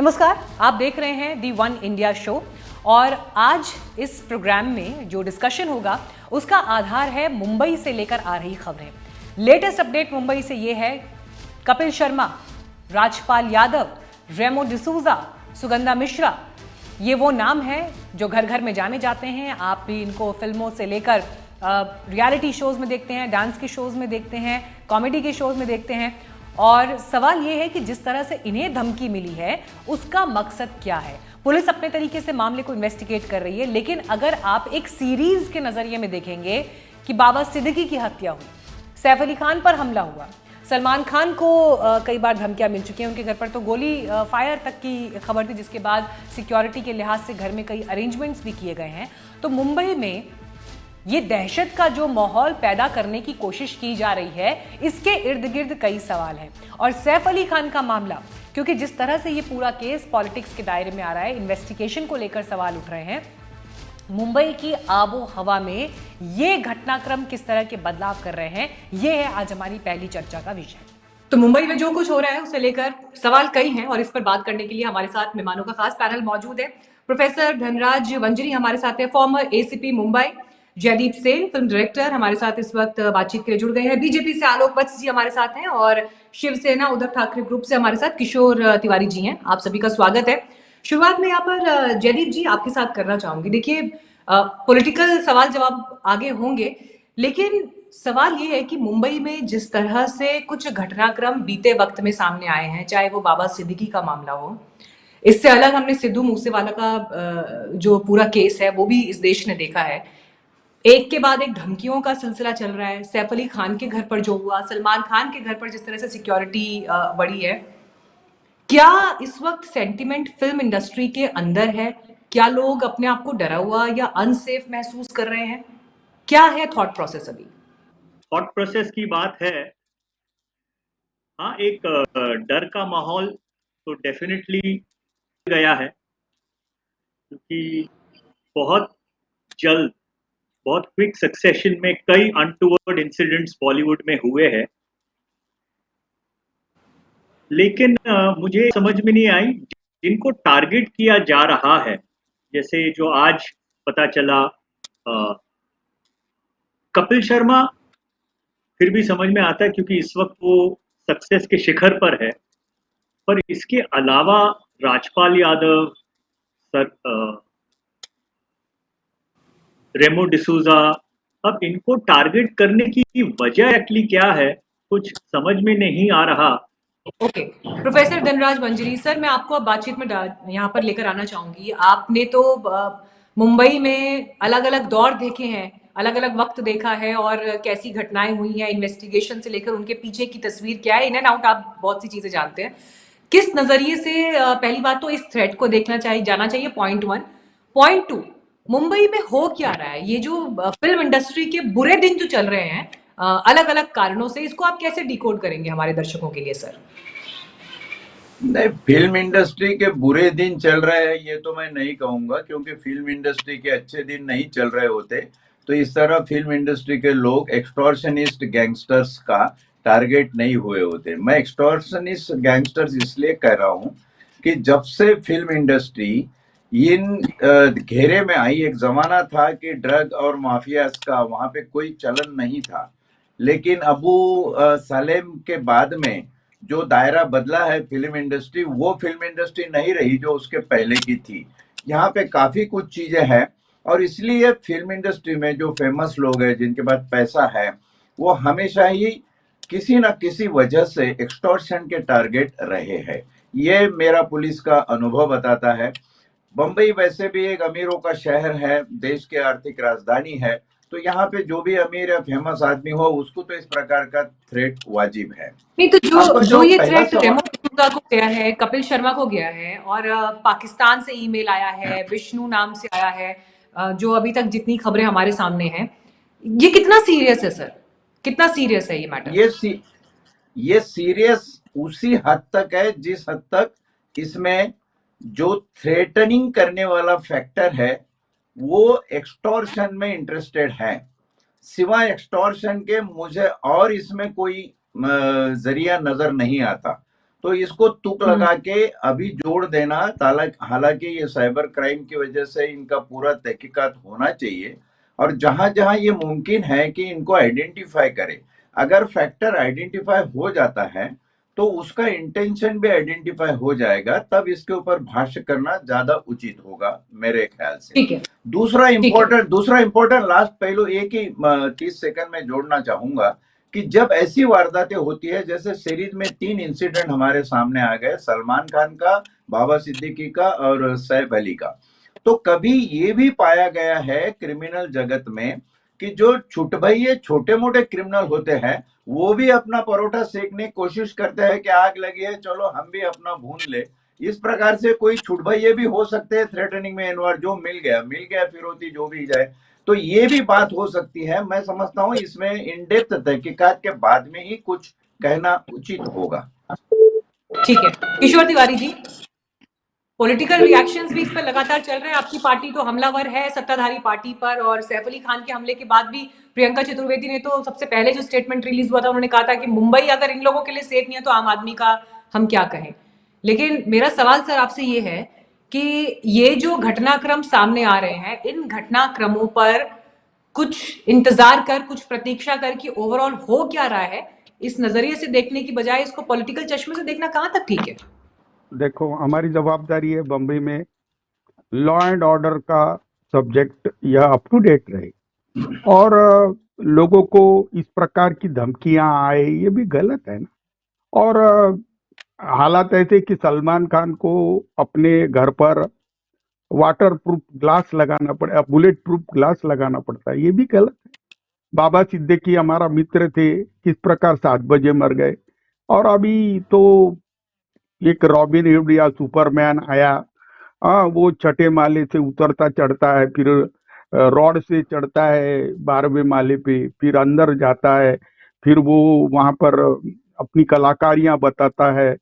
नमस्कार, आप देख रहे हैं दी वन इंडिया शो और आज इस प्रोग्राम में जो डिस्कशन होगा उसका आधार है मुंबई से लेकर आ रही खबरें। लेटेस्ट अपडेट मुंबई से ये है, कपिल शर्मा, राजपाल यादव, रेमो डिसूजा, सुगंधा मिश्रा, ये वो नाम हैं जो घर घर में जाने जाते हैं। आप भी इनको फिल्मों से लेकर रियलिटी शोज में देखते हैं, डांस के शोज में देखते हैं, कॉमेडी के शोज में देखते हैं। और सवाल ये है कि जिस तरह से इन्हें धमकी मिली है उसका मकसद क्या है। पुलिस अपने तरीके से मामले को इन्वेस्टिगेट कर रही है, लेकिन अगर आप एक सीरीज के नजरिए में देखेंगे कि बाबा सिद्दीकी की हत्या हुई, सैफ अली खान पर हमला हुआ, सलमान खान को कई बार धमकियां मिल चुकी हैं, उनके घर पर तो गोली फायर तक की खबर थी, जिसके बाद सिक्योरिटी के लिहाज से घर में कई अरेंजमेंट्स भी किए गए हैं। तो मुंबई में ये दहशत का जो माहौल पैदा करने की कोशिश की जा रही है, इसके इर्द गिर्द कई सवाल हैं। और सैफ अली खान का मामला, क्योंकि जिस तरह से ये पूरा केस पॉलिटिक्स के दायरे में आ रहा है, इन्वेस्टिगेशन को लेकर सवाल उठ रहे हैं, मुंबई की आबो हवा में ये घटनाक्रम किस तरह के बदलाव कर रहे हैं, ये है आज हमारी पहली चर्चा का विषय। तो मुंबई में जो कुछ हो रहा है उसे लेकर सवाल कई हैं और इस पर बात करने के लिए हमारे साथ मेहमानों का खास पैनल मौजूद है। प्रोफेसर धनराज वंजरी हमारे साथ है, former ACP Mumbai. Jaideep Sen, film director, हमारे साथ इस वक्त बातचीत के लिए जुड़ गए हैं। बीजेपी से आलोक वत्स जी हमारे साथ हैं और शिवसेना उद्धव ठाकरे ग्रुप से हमारे साथ किशोर तिवारी जी हैं। आप सभी का स्वागत है। शुरुआत में यहाँ पर जयदीप जी आपके साथ करना चाहूंगी। देखिए, पॉलिटिकल सवाल जवाब आगे होंगे, लेकिन सवाल ये है कि मुंबई में जिस तरह से कुछ घटनाक्रम बीते वक्त में सामने आए हैं, चाहे वो बाबा सिद्दीकी का मामला हो, इससे अलग हमने सिद्धू मूसेवाला का जो पूरा केस है वो भी इस देश ने देखा है। एक के बाद एक धमकियों का सिलसिला चल रहा है। सैफ अली खान के घर पर जो हुआ, सलमान खान के घर पर जिस तरह से सिक्योरिटी बढ़ी है, क्या इस वक्त सेंटिमेंट फिल्म इंडस्ट्री के अंदर है? क्या लोग अपने आप को डरा हुआ या अनसेफ महसूस कर रहे हैं? क्या है थॉट प्रोसेस अभी? थॉट प्रोसेस की बात है, हाँ, एक डर का माहौल तो डेफिनेटली गया है, क्योंकि बहुत जल्द, बहुत क्विक सक्सेशन में कई अनटूवर्ड इंसिडेंट्स बॉलीवुड में हुए हैं। लेकिन मुझे समझ में नहीं आई जिनको टारगेट किया जा रहा है, जैसे जो आज पता चला कपिल शर्मा, फिर भी समझ में आता है क्योंकि इस वक्त वो सक्सेस के शिखर पर है। पर इसके अलावा राजपाल यादव, सर रेमो डिसूजा, अब इनको टारगेट करने की वजह एक्चुअली क्या है, कुछ समझ में नहीं आ रहा। ओके, प्रोफेसर धनराज वंजरी सर, मैं आपको अब बातचीत में यहाँ पर लेकर आना चाहूंगी। आपने तो मुंबई में अलग अलग दौर देखे हैं, अलग अलग वक्त देखा है और कैसी घटनाएं हुई हैं, इन्वेस्टिगेशन से लेकर उनके पीछे की तस्वीर क्या है, इन एंड आउट आप बहुत सी चीजें जानते हैं। किस नजरिए से पहली बात तो इस थ्रेड को देखना चाहिए, जाना चाहिए, point one. Point two, Mumbai में हो क्या रहा है? ये जो फिल्म इंडस्ट्री के बुरे दिन जो चल रहे हैं अलग अलग कारणों से, इसको आप कैसे डिकोड करेंगे हमारे दर्शकों के लिए सर? नहीं, फिल्म इंडस्ट्री के बुरे दिन चल रहे हैं ये तो मैं नहीं कहूंगा, क्योंकि फिल्म इंडस्ट्री के अच्छे दिन नहीं चल रहे होते तो इस तरह फिल्म इंडस्ट्री के लोग एक्सटॉर्शनिस्ट गैंगस्टर्स का टारगेट नहीं हुए होते। मैं एक्सटॉर्शनिस्ट गैंगस्टर्स इसलिए कह रहा हूं कि जब से फिल्म इंडस्ट्री इन घेरे में आई, एक जमाना था कि ड्रग और माफियाज का वहां पे कोई चलन नहीं था, लेकिन अबू सलेम के बाद में जो दायरा बदला है फिल्म इंडस्ट्री, वो फिल्म इंडस्ट्री नहीं रही जो उसके पहले की थी। यहाँ पे काफी कुछ चीजें हैं और इसलिए फिल्म इंडस्ट्री में जो फेमस लोग हैं, जिनके पास पैसा है, वो हमेशा ही किसी न किसी वजह से एक्सटॉर्शन के टारगेट रहे हैं। ये मेरा पुलिस का अनुभव बताता है। बम्बई वैसे भी एक अमीरों का शहर है, देश की आर्थिक राजधानी है, तो यहाँ पे जो भी अमीर या फेमस आदमी हो उसको तो इस प्रकार का थ्रेट वाजिब है। नहीं तो जो ये थ्रेट रेमो डिसूजा को गया है, कपिल शर्मा को गया है और पाकिस्तान से ईमेल आया है, विष्णु नाम से आया है, जो अभी तक जितनी खबरें हमारे सामने हैं, ये कितना सीरियस है सर? कितना सीरियस है ये मैटर? ये सीरियस उसी हद तक है जिस हद तक इसमें जो थ्रेटनिंग करने वाला फैक्टर है वो एक्सटॉर्शन में इंटरेस्टेड है। सिवाय एक्सटॉर्शन के मुझे और इसमें कोई जरिया नजर नहीं आता। तो इसको तुक लगा के अभी जोड़ देना, हालांकि ये साइबर क्राइम की वजह से इनका पूरा तहकीकात होना चाहिए, और जहां जहां ये मुमकिन है कि इनको आइडेंटिफाई करे, अगर फैक्टर आइडेंटिफाई हो जाता है तो उसका इंटेंशन भी आइडेंटिफाई हो जाएगा, तब इसके ऊपर भाष्य करना ज्यादा उचित होगा मेरे ख्याल से। ठीक है। दूसरा ठीक है। इंपॉर्टेंट लास्ट पहलू एक ही 30 सेकंड में जोड़ना चाहूंगा कि जब ऐसी वारदातें होती है, जैसे सीरीज में 3 इंसिडेंट हमारे सामने आ गए, सलमान खान का, बाबा सिद्दीकी का और सैफ अली का, तो कभी ये भी पाया गया है क्रिमिनल जगत में कि जो छुटभइये छोटे मोटे क्रिमिनल होते हैं वो भी अपना परोठा सेकने की कोशिश करते हैं कि आग लगी है, चलो हम भी अपना भून ले। इस प्रकार से कोई छुटभइये भी हो सकते हैं थ्रेटनिंग में इन्वॉल्व, जो मिल गया फिरौती जो भी जाए, तो ये भी बात हो सकती है। मैं समझता हूं इसमें इन डेप्थ तहकीकात के बाद में ही कुछ कहना उचित होगा। ठीक है, किशोर तिवारी जी, पॉलिटिकल रिएक्शंस भी इस पर लगातार चल रहे हैं। आपकी पार्टी तो हमलावर है सत्ताधारी पार्टी पर, और सैफ अली खान के हमले के बाद भी प्रियंका चतुर्वेदी ने तो सबसे पहले जो स्टेटमेंट रिलीज हुआ था उन्होंने कहा था कि मुंबई अगर इन लोगों के लिए सेफ नहीं है तो आम आदमी का हम क्या कहें। लेकिन मेरा सवाल सर आपसे ये है कि ये जो घटनाक्रम सामने आ रहे हैं, इन घटनाक्रमों पर कुछ इंतजार कर, कुछ प्रतीक्षा कर कि ओवरऑल हो क्या रहा है, इस नजरिए से देखने की बजाय इसको पॉलिटिकल चश्मे से देखना कहां तक ठीक है? देखो, हमारी जवाबदारी है बम्बई में लॉ एंड ऑर्डर का सब्जेक्ट यह अप टू डेट रहे, और लोगों को इस प्रकार की धमकियां आए ये भी गलत है ना। और हालात ऐसे कि सलमान खान को अपने घर पर वाटर प्रूफ ग्लास लगाना पड़े, बुलेट प्रूफ ग्लास लगाना पड़ता है, ये भी गलत है। बाबा सिद्दीकी हमारा मित्र थे, किस प्रकार 7 बजे मर गए, और अभी तो एक रॉबिन हुड या सुपरमैन आया, वो छठे माले से उतरता चढ़ता है, फिर रॉड से चढ़ता है 12वें माले पे, फिर अंदर जाता है, फिर वो वहां पर अपनी कलाकारियां बताता है,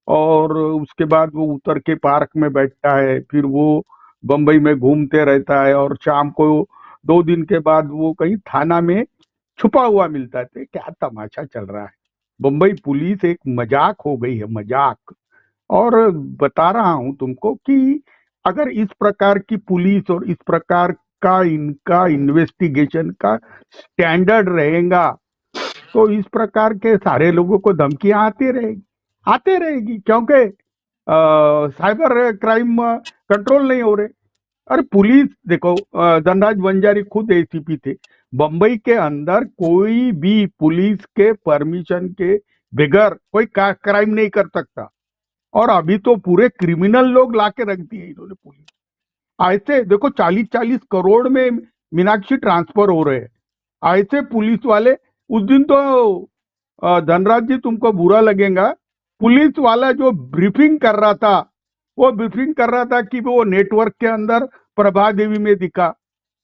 और उसके बाद वो उतर के पार्क में बैठता है, फिर वो बम्बई में घूमते रहता है, और शाम को 2 दिन के बाद वो कहीं थाना में छुपा हुआ मिलता है। क्या तमाशा चल रहा है। बम्बई पुलिस एक मजाक हो गई है, मजाक। और बता रहा हूं तुमको कि अगर इस प्रकार की पुलिस और इस प्रकार का इनका इन्वेस्टिगेशन का स्टैंडर्ड रहेगा तो इस प्रकार के सारे लोगों को धमकियां आते रहेगी, क्योंकि साइबर क्राइम कंट्रोल नहीं हो रहे। अरे पुलिस देखो, धनराज वंजारी खुद एसीपी थे, बम्बई के अंदर कोई भी पुलिस के परमिशन के बगैर कोई क्राइम नहीं कर सकता, और अभी तो पूरे क्रिमिनल लोग लाके रख दिए इन्होंने पुलिस। ऐसे देखो 40-40 करोड़ में मीनाक्षी ट्रांसफर हो रहे हैं, ऐसे पुलिस वाले। उस दिन तो धनराज जी तुमको बुरा लगेगा, पुलिस वाला जो ब्रीफिंग कर रहा था, वो ब्रीफिंग कर रहा था कि वो नेटवर्क के अंदर प्रभा देवी में दिखा,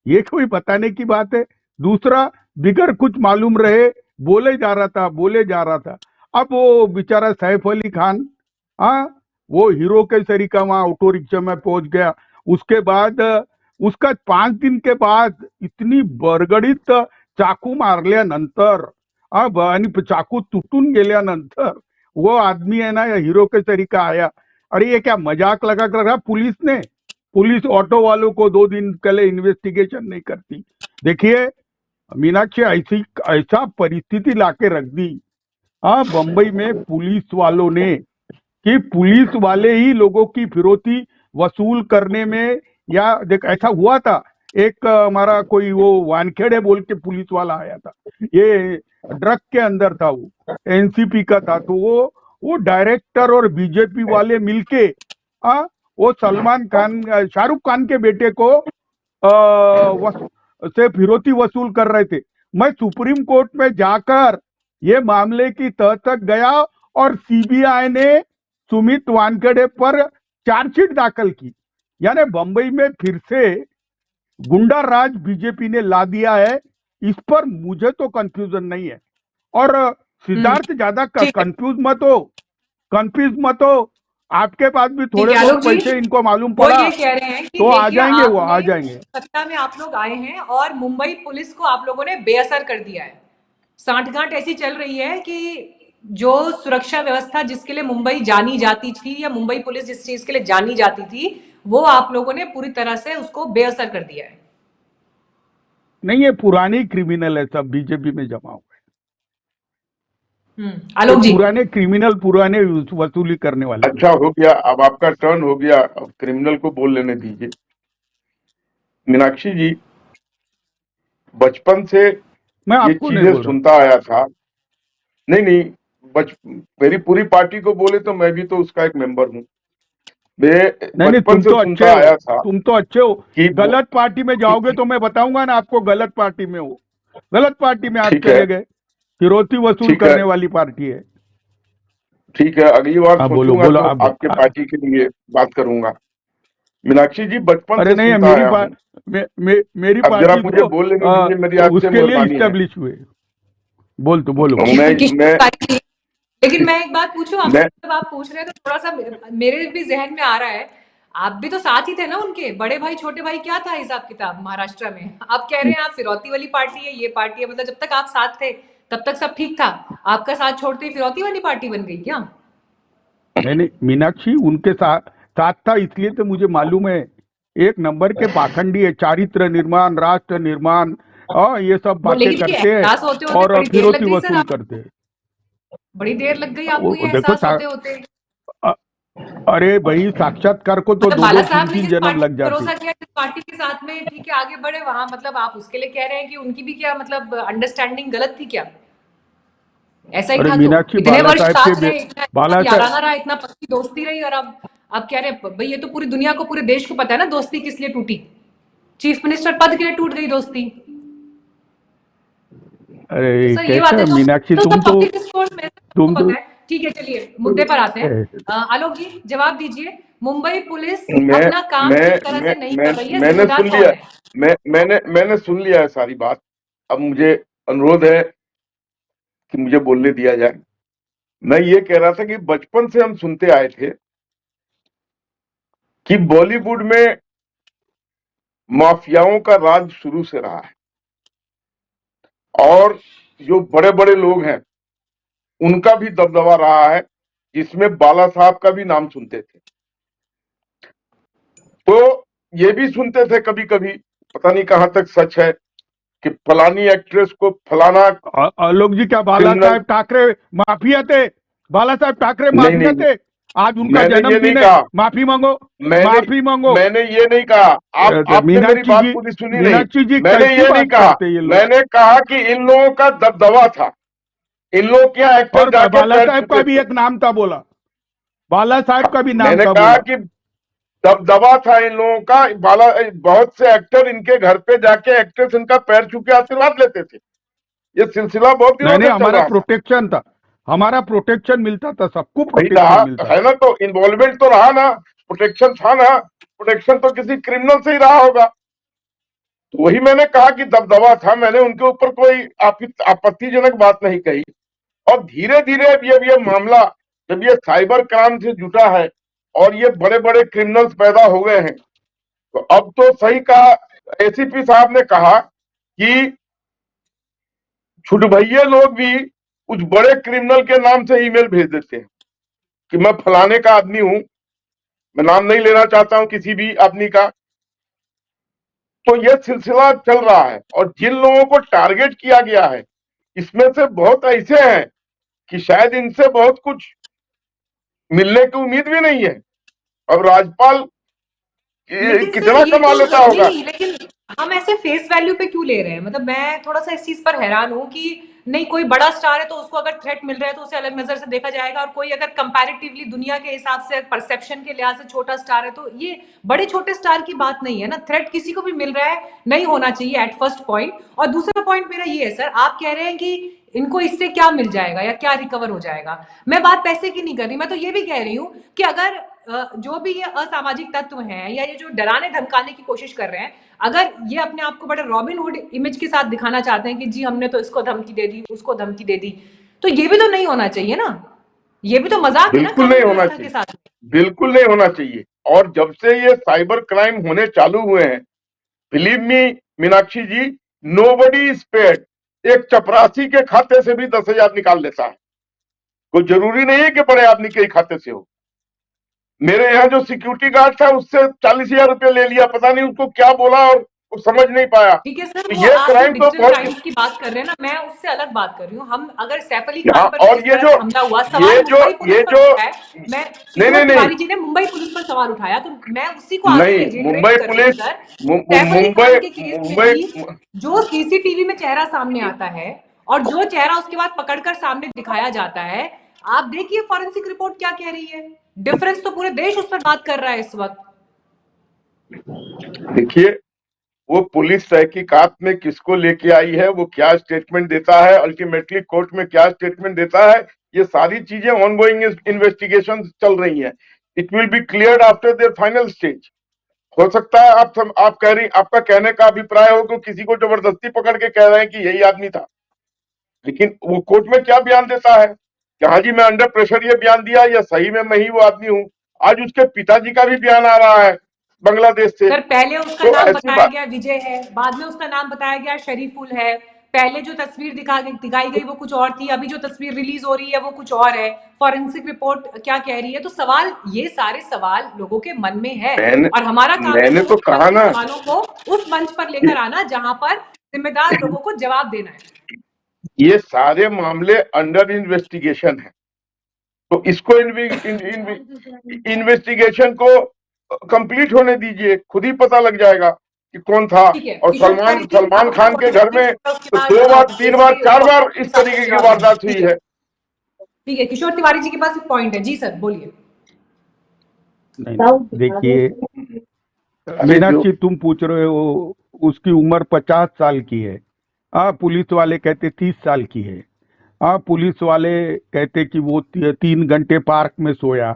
ये कोई बताने की बात है। दूसरा, बिगर कुछ मालूम रहे बोले जा रहा था। अब वो बेचारा सैफ अली खान, वो हीरो के तरीका वहां ऑटो रिक्शा में पहुंच गया। उसके बाद उसका 5 दिन के बाद इतनी बरगडीत चाकू मारल्यानंतर, आणि चाकू तुटून गेल्यानंतर वो आदमी है ना, या हीरो के तरीका आया। अरे ये क्या मजाक लगा कर रहा पुलिस ने? पुलिस ऑटो वालों को 2 दिन के लिए इन्वेस्टिगेशन नहीं करती। देखिए मीनाक्षी, ऐसा परिस्थिति लाके रख दी बम्बई में पुलिस वालों ने, कि पुलिस वाले ही लोगों की फिरौती वसूल करने में, या देख ऐसा हुआ था, एक हमारा कोई वो वानखेड़े बोल के पुलिस वाला आया था, ये ड्रग के अंदर था, वो एनसीपी का था, तो वो डायरेक्टर और बीजेपी वाले मिलके वो सलमान खान, शाहरुख खान के बेटे को से फिरौती वसूल कर रहे थे। मैं सुप्रीम कोर्ट में जाकर ये मामले की तह तक गया, और सीबीआई ने सुमित वानखेड़े पर चार्जशीट दाखिल की। यानी बंबई में फिर से गुंडा राज बीजेपी ने ला दिया है। इस पर मुझे तो कंफ्यूजन नहीं है, और सिद्धार्थ ज्यादा कंफ्यूज मत हो। आपके पास भी थोड़े बहुत पैसे इनको मालूम पड़ा ये कह रहे हैं कि तो आ जाएंगे। सत्ता में आप लोग आए हैं और मुंबई पुलिस को आप लोगों ने बेअसर कर दिया है। सांठगांठ ऐसी चल रही है कि जो सुरक्षा व्यवस्था जिसके लिए मुंबई जानी जाती थी, या मुंबई पुलिस जिस चीज के लिए जानी जाती थी, वो आप लोगों ने पूरी तरह से उसको बेअसर कर दिया है। नहीं, ये पुराने क्रिमिनल है, सब बीजेपी में जमा हुए हैं। आलोक जी, पुराने क्रिमिनल, पुराने वसूली करने वाले लोग। अच्छा हो गया, अब आपका टर्न हो गया, अब क्रिमिनल को बोल लेने दीजिए। मीनाक्षी जी, बचपन से मैं ये आपको नहीं चीजें बोल रहा। सुनता आया था। नहीं नहीं, मेरी पूरी पार्टी को बोले तो मैं भी तो उसका एक मेंबर हूँ। मैं नहीं नहीं, बचपन तुम से तो अच्छे सुनता हो, आया था तुम तो अच्छे हो। कि गलत पार्टी में जाओगे तो मैं बताऊंगा ना आपको, गलत पार्टी में हो। गलत पार्टी में आप ठीक है, चले गए। फिरौती वसूल ठीक है, करने वाली पार्टी है। ठीक है, अगली बार हाँ बोलो सोचूंगा बोलो, तो आपके पार्टी के लिए बात करूंगा। मीनाक्षी जी, बचपन अरे से नहीं, सुनता आया हूँ। मेरी अब जरा पार्टी मुझे तो बोल लेने दीजिए, मेरी आपसे उसके लिए मेहरबानी है। इस्टेब्लिश हुए। बोल तो बोलो। मैं लेकिन मैं एक बात पूछूं आपसे, मैं जब आप पूछ रहे हैं तो थोड़ा सा मेरे भी जहन में आ रहा है, आप भी तो साथ ही थे ना उनके, बड़े भाई छोटे भाई क्या था हिसाब किताब महाराष्ट्र में? आप कह रहे हैं आप फिरौती वाली पार्टी है, ये पार्टी है, मतलब जब तक आप साथ थे तब तक सब ठीक था, आपका साथ छोड़ते ही फिरौती वाली पार्टी बन गई क्या? नहीं नहीं, मीनाक्षी उनके साथ साथ था, इसलिए तो मुझे मालूम है। एक नंबर के पाखंडी है, चारित्र निर्माण, राष्ट्र निर्माण, और ये सब वो बातें लेकिन ये करते हैं एहसास होते होते और बड़ी देर लग फिरौती गई सर, वसूल आप करते हैं। बड़ी देर लग गई आपको ये वो देखो एहसास होते होते। अ- अरे भाई, साक्षात्कार को तो मतलब दो बाला दो तीन साहब ने तीन किस जन्म पार्टी लग पे जाते। भरोसा किया, किस पार्टी के साथ में ठीक है आगे बढ़े वहां, मतलब आप उसके लिए कह रहे हैं कि उनकी भी क्या मतलब अंडरस्टैंडिंग गलत थी क्या? ऐसा ही अरे था तो मीनाक्षी, इतने बाला वर्ष साहब साथ के रहे, इतना बाला साहब, याराना रहा, इतना पक्की दोस्ती रही, और अब कह रहे हैं भाई ये तो पूरी दुनिया को, पूरे देश को पता है ना दोस्ती किस लिए टूटी, चीफ मिनिस्टर पद के लिए टूट गई दोस्ती। अरे सर ये कैसा बातें मीनाक्षी, तो सब पब्लिक डिस्कोर्स में सबको तुम पता तो है। ठीक है, चलिए मुद्दे पर आते हैं। आलोक जी जवाब दीजिए, मुंबई पुलिस मैं अपना काम मैं ठीक तरह मैं से नहीं मैं कर रही है, मैंने जिम्मेदार सुन कौन लिया। है? मैंने सुन लिया है सारी बात। अब मुझे अनुरोध है कि मुझे बोलने दिया जाए। मैं ये कह रहा था कि बचपन से हम सुनते आए थे कि बॉलीवुड में माफियाओं का राज शुरू से रहा है, और जो बड़े बड़े लोग हैं उनका भी दबदबा रहा है, जिसमें बाला साहब का भी नाम सुनते थे। तो ये भी सुनते थे कभी कभी, पता नहीं कहां तक सच है, कि फलानी एक्ट्रेस को फलाना आलोक जी, क्या बाला क्रिमिनल। साहब ठाकरे माफिया थे? बाला साहब ठाकरे नहीं माफिया नहीं, थे? आज उनका मैंने ये नहीं जन्मदिन है, कहा। माफी मांगो, मैंने माफी मांगो। मैंने ये नहीं कहा। आपने मेरी मीनाक्षी बात जी, पूरी सुनी नहीं। मीनाक्षी जी मैंने कैसी ये नहीं बात कहा। करते हैं ये लोग? मैंने कहा कि इन लोगों का दबदबा था, इन लोग के यहाँ एक्टर और जाके बाला पैर साहब का छूते भी थे। एक नाम था, बोला। बाला साहब का भी नाम मैंने था, कहा बोला। कि दबदबा था इन लोगों का। बहुत से एक्टर इनके घर पे जाके एक्ट्रेस इनका पैर छू के आशीर्वाद लेते थे। ये सिलसिला बहुत नहीं दिनों नहीं, से चल हमारा रहा था। प्रोटेक्शन था, हमारा प्रोटेक्शन मिलता था, सबको वही प्रोटेक्शन मिलता रहा है था। ना, तो इन्वॉल्वमेंट तो रहा ना, प्रोटेक्शन था ना। प्रोटेक्शन तो किसी क्रिमिनल से ही रहा होगा। तो वही मैंने कहा कि दबदबा था, मैंने उनके ऊपर कोई आपत्तिजनक बात नहीं कही। और धीरे धीरे अब ये मामला, जब ये साइबर क्राइम से जुटा है और ये बड़े बड़े क्रिमिनल्स पैदा हो गए हैं, तो अब तो सही कहा एसीपी साहब ने कहा कि छुटभइये लोग भी कुछ बड़े क्रिमिनल के नाम से ईमेल भेज देते हैं कि मैं फलाने का आदमी हूं, मैं नाम नहीं लेना चाहता हूं किसी भी आदमी का। तो यह सिलसिला चल रहा है, और जिन लोगों को टारगेट किया गया है, इसमें से बहुत ऐसे हैं कि शायद इनसे बहुत कुछ मिलने की उम्मीद भी नहीं है। अब राजपाल लेकिन सर कितना ये कमा तो लेता नहीं होगा। नहीं, लेकिन हम ऐसे फेस वैल्यू पे क्यों ले रहे हैं? मतलब मैं थोड़ा सा इस चीज पर हैरान हूं कि नहीं, कोई बड़ा स्टार है तो उसको अगर थ्रेट मिल रहा है तो उसे अलग नजर से देखा जाएगा, और कोई अगर कंपैरेटिवली दुनिया के हिसाब से परसेप्शन के लिहाज से छोटा स्टार है तो ये बड़े छोटे स्टार की बात नहीं है ना। थ्रेट किसी को भी मिल रहा है, नहीं होना चाहिए एट फर्स्ट पॉइंट। और दूसरा पॉइंट मेरा ये है सर, आप कह रहे हैं कि इनको इससे क्या मिल जाएगा या क्या रिकवर हो जाएगा। मैं बात पैसे की नहीं कर रही, मैं तो ये भी कह रही हूं कि अगर जो भी ये असामाजिक तत्व हैं या ये जो डराने धमकाने की कोशिश कर रहे हैं, अगर ये अपने आप को बड़े रॉबिनहुड इमेज के साथ दिखाना चाहते हैं कि जी हमने तो इसको धमकी दे दी, उसको धमकी दे दी, तो ये भी तो नहीं होना चाहिए ना। ये भी तो मजाक है ना बिल्कुल नहीं कानून होना व्यवस्था के चाहिए, साथ। बिल्कुल नहीं होना चाहिए। और जब से ये साइबर क्राइम होने चालू हुए हैं, believe me Meenakshi ji, nobody is spared. एक चपरासी के खाते से भी 10,000 निकाल लेता है। कोई जरूरी नहीं है कि बड़े आदमी के ही खाते से हो। मेरे यहाँ जो सिक्योरिटी गार्ड था उससे 40,000 रुपये ले लिया, पता नहीं उसको क्या बोला और वो समझ नहीं पाया। ठीक है सर, तो वो ये आप जो क्राइम तो डिजिटल बहुत, क्राइम्स की बात कर रहे हैं ना, मैं उससे अलग बात कर रही हूँ। हम अगर सैफ अली हाँ, खान पर और जिस तरह से हमला हुआ, ये सवाल जो मुंबई पुलिस ये पर जो उठा है, मैं नहीं किशोर नहीं नहीं तिवारी जी ने मुंबई पुलिस पर सवाल उठाया, तो मैं उसी को आपसे नहीं, रिट्रेट मुंबई कर रही हूँ पुलिस, सर। सैफ अली मुंबई खान के केस में मुंबई भी जो सीसीटीवी में चेहरा सामने आता है और जो चेहरा उसके बाद पकड़कर सामने दिखाया जाता है, आप देखिए फॉरेंसिक रिपोर्ट क्या कह रही है। डिफरेंस तो पूरे देश उस पर बात कर रहा है इस वक्त। देखिए, वो पुलिस तहकीकात में किसको लेके आई है, वो क्या स्टेटमेंट देता है, अल्टीमेटली कोर्ट में क्या स्टेटमेंट देता है, ये सारी चीजें ऑनगोइंग इन्वेस्टिगेशन चल रही हैं। It will be cleared after their final stage. हो सकता है आप कह रही, आपका कहने का अभिप्राय हो कि किसी को जबरदस्ती पकड़ के कह रहे हैं कि यही आदमी था, लेकिन वो कोर्ट में क्या बयान देता है कि हाँ जी मैं अंडर प्रेशर ये बयान दिया या सही में मैं ही वो आदमी हूँ। आज उसके पिताजी का भी बयान आ रहा है बांग्लादेश से। सर पहले उसका तो नाम ऐसी बताया बात, गया विजय है, बाद में उसका नाम बताया गया शरीफुल है, पहले जो तस्वीर दिखाई गई वो कुछ और थी, अभी जो तस्वीर रिलीज हो रही है वो कुछ और है, फॉरेंसिक रिपोर्ट क्या कह रही है। तो सवाल, ये सारे सवाल लोगों के मन में है मैंने और हमारा काम है मैंने तो लोगों के कहा मन के ना सवालों को उस मंच पर लेकर आना जहां पर जिम्मेदार लोगों को जवाब देना है। ये सारे मामले अंडर इन्वेस्टिगेशन है, तो इसको इन्वेस्टिगेशन को कंप्लीट होने दीजिए, खुद ही पता लग जाएगा कि कौन था। ठीक है और किशोर तिवारी जी, आप सलमान अपना खान के पॉइंट घर रखिए, में उसके तो बाद 2 बार 3 बार JCB 4 बार इस साहब तरीके को की जवाब देंगे। वारदात हुई है। ठीक है, किशोर तिवारी जी के पास एक पॉइंट है। जी सर बोलिए। नहीं देखिए, अरे मीनाक्षी तुम पूछ रहे हो उसकी उम्र 50 साल की है। पुलिस वाले कहते 30 साल की है। पुलिस वाले कहते कि वो 3 घंटे पार्क में सोया।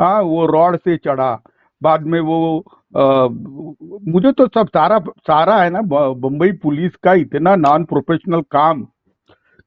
वो रॉड से चढ़ा, बाद में वो मुझे तो सब सारा सारा है ना, बम्बई पुलिस का इतना नॉन प्रोफेशनल काम,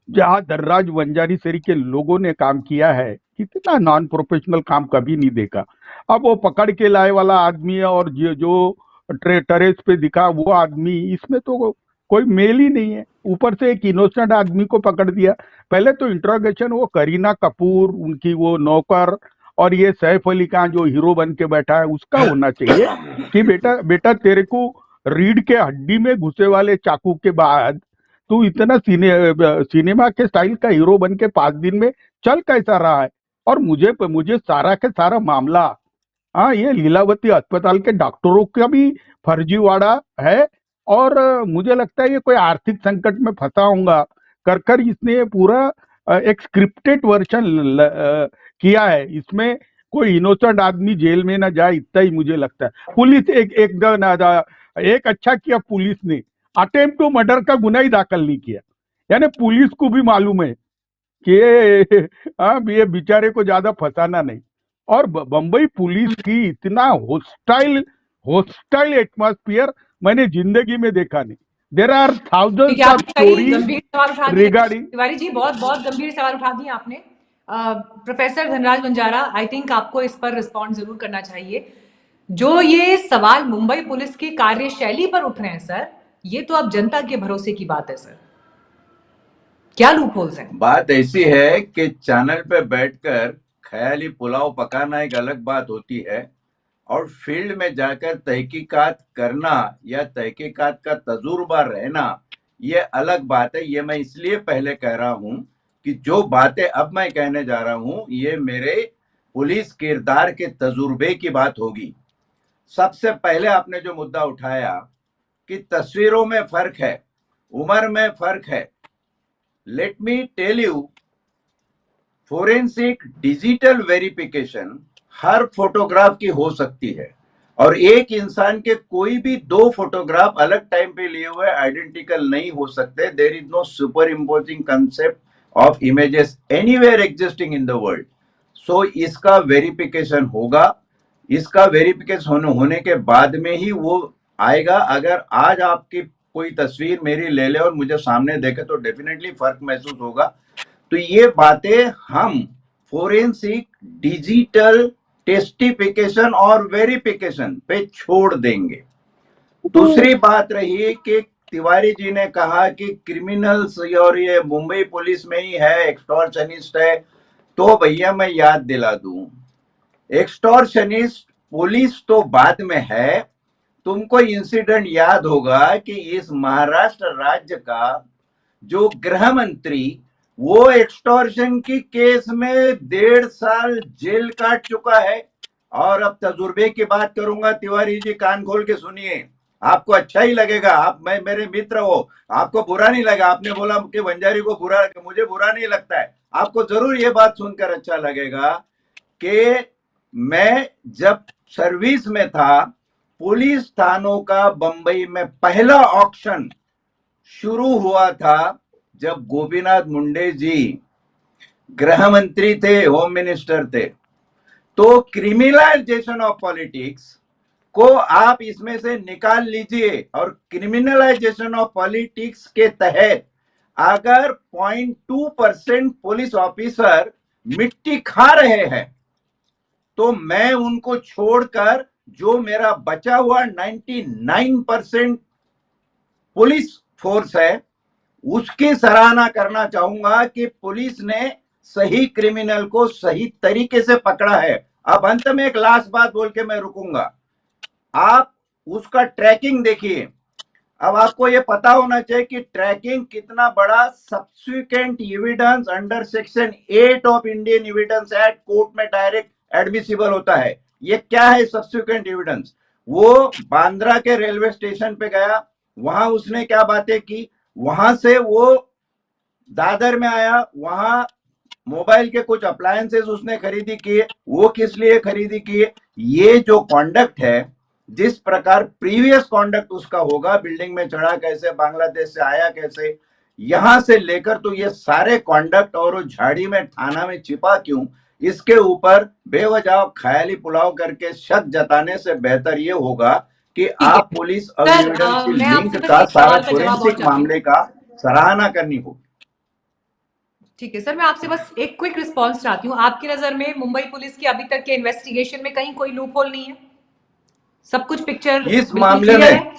जहाँ दर्राज वंजारी के लोगों ने काम किया है, इतना नॉन प्रोफेशनल काम कभी नहीं देखा। अब वो पकड़ के लाए वाला आदमी है और जो टेरेस पे दिखा वो आदमी, इसमें तो कोई मेल ही नहीं है। ऊपर से एक इनोसेंट आदमी को पकड़ दिया। पहले तो इंट्रोगेशन वो करीना कपूर, उनकी वो नौकर, और ये सैफ अली खान जो हीरो बन के बैठा है उसका होना चाहिए कि बेटा बेटा तेरे को रीढ़ के हड्डी में घुसे वाले चाकू के बाद तू इतना सिनेमा के स्टाइल का हीरो बन के 5 दिन में चल कैसा रहा है। और मुझे सारा के सारा मामला, ये लीलावती अस्पताल के डॉक्टरों का भी फर्जीवाड़ा है। और मुझे लगता है ये कोई आर्थिक संकट में फंसा होगा कर कर इसने ये पूरा एक स्क्रिप्टेड वर्जन किया है। इसमें कोई इनोसेंट आदमी जेल में ना जाए, इतना ही मुझे लगता है। पुलिस एक अच्छा किया पुलिस ने, अटेम्प्ट टू मर्डर का गुनाह ही दाखिल नहीं किया। यानी पुलिस को भी मालूम है कि ये बेचारे को ज्यादा फंसाना नहीं। और बम्बई पुलिस की इतना होस्टाइल एटमॉस्फेयर मैंने जिंदगी में देखा नहीं। देर आर ठीक थाउजेंड्स है, ऑफ आपने कई स्टोरी गंभीर सवाल उठा दिए रिगार्डिंग। तिवारी जी, बहुत बहुत गंभीर सवाल उठा दिए आपने। Professor Dhanraj Banjara, I think आपको इस पर रिस्पॉन्ड जरूर करना चाहिए। जो ये सवाल मुंबई पुलिस की कार्यशैली पर उठ रहे हैं सर, ये तो अब जनता के भरोसे की बात है सर। क्या लूप होल्स हैं? बात ऐसी है कि चैनल पे बैठकर ख्याली पुलाव पकाना एक अलग बात होती है, और फील्ड में जाकर तहकीकात करना या तहकीकात का तजुर्बा रहना ये अलग बात है। ये मैं इसलिए पहले कह रहा हूं कि जो बातें अब मैं कहने जा रहा हूं ये मेरे पुलिस किरदार के तजुर्बे की बात होगी। सबसे पहले आपने जो मुद्दा उठाया कि तस्वीरों में फर्क है, उम्र में फर्क है। Let me tell you, forensic digital verification हर फोटोग्राफ की हो सकती है, और एक इंसान के कोई भी 2 फोटोग्राफ अलग टाइम पे लिए हुए आइडेंटिकल नहीं हो सकते। There is no superimposing concept of images anywhere existing in the world. So इसका वेरिफिकेशन होगा। इसका वेरिफिकेशन होने के बाद में ही वो आएगा। अगर आज आपकी कोई तस्वीर मेरी ले ले और मुझे सामने देखे तो डेफिनेटली फर्क महसूस होगा। तो ये बातें हम फोरेंसिक डिजिटल टेस्टिफिकेशन और वेरिफिकेशन पे छोड़ देंगे। दूसरी बात रही कि तिवारी जी ने कहा कि क्रिमिनल्स और ये मुंबई पुलिस में ही है, एक्सटॉर्शनिस्ट है, तो भैया मैं याद दिला दूं, एक्सटॉर्शनिस्ट पुलिस तो बाद में है। तुमको इंसिडेंट याद होगा कि इस महाराष्ट्र राज्य का जो गृह मंत्री, वो एक्सटॉर्शन की केस में 1.5 साल जेल काट चुका है। और अब तजुर्बे की बात करूंगा, तिवारी जी कान खोल के सुनिए, आपको अच्छा ही लगेगा, आप मैं मेरे मित्र हो, आपको बुरा नहीं लगा। आपने बोला कि बंजारी को बुरा लगा, मुझे बुरा नहीं लगता है, आपको जरूर ये बात सुनकर अच्छा लगेगा कि मैं जब सर्विस में था, पुलिस थानों का बंबई में पहला ऑक्शन शुरू हुआ था जब गोपीनाथ मुंडे जी गृह मंत्री थे, होम मिनिस्टर थे। तो क्रिमिनलाइजेशन ऑफ पॉलिटिक्स को आप इसमें से निकाल लीजिए, और क्रिमिनलाइजेशन ऑफ पॉलिटिक्स के तहत अगर 0.2% पुलिस ऑफिसर मिट्टी खा रहे हैं, तो मैं उनको छोड़कर जो मेरा बचा हुआ 99% पुलिस फोर्स है, उसकी सराहना करना चाहूंगा कि पुलिस ने सही क्रिमिनल को सही तरीके से पकड़ा है। अब अंत में एक लास्ट बात बोल के मैं रुकूंगा, आप उसका ट्रैकिंग देखिए। अब आपको ये पता होना चाहिए कि ट्रैकिंग कितना बड़ा subsequent evidence under section 8 of Indian evidence act court में डायरेक्ट एडमिसिबल होता है। ये क्या है सब्सिक्वेंट एविडेंस? वो बांद्रा के रेलवे स्टेशन पे गया, वहां उसने क्या बातें की, वहां से वो दादर में आया, वहां मोबाइल के कुछ अप्लायंसेस उसने खरीदी किए, वो किस लिए खरीदी किए। ये जो कॉन्डक्ट है, जिस प्रकार प्रीवियस कॉन्डक्ट उसका होगा, बिल्डिंग में चढ़ा कैसे, बांग्लादेश से आया कैसे, यहां से लेकर तो ये सारे कॉन्डक्ट, और वो झाड़ी में थाना में छिपा क्यों, इसके ऊपर बेवजह ख्याली पुलाव करके शक जताने से बेहतर ये होगा कि ठीक है आप पुलिस और सर, एविडेंस की मैं लिंक आपसे बस का एक सारा सवाल का जवाब और फोरेंसिक चाहती हूँ। मामले का सराहना करनी होगी। ठीक है सर, मैं आपसे बस एक क्विक रिस्पॉन्स चाहती हूँ। आपकी नजर में मुंबई पुलिस की अभी तक के इन्वेस्टिगेशन में कहीं कोई लूप होल नहीं है? सब कुछ पिक्चर इस बिल्कुल मामले क्लियर में, है?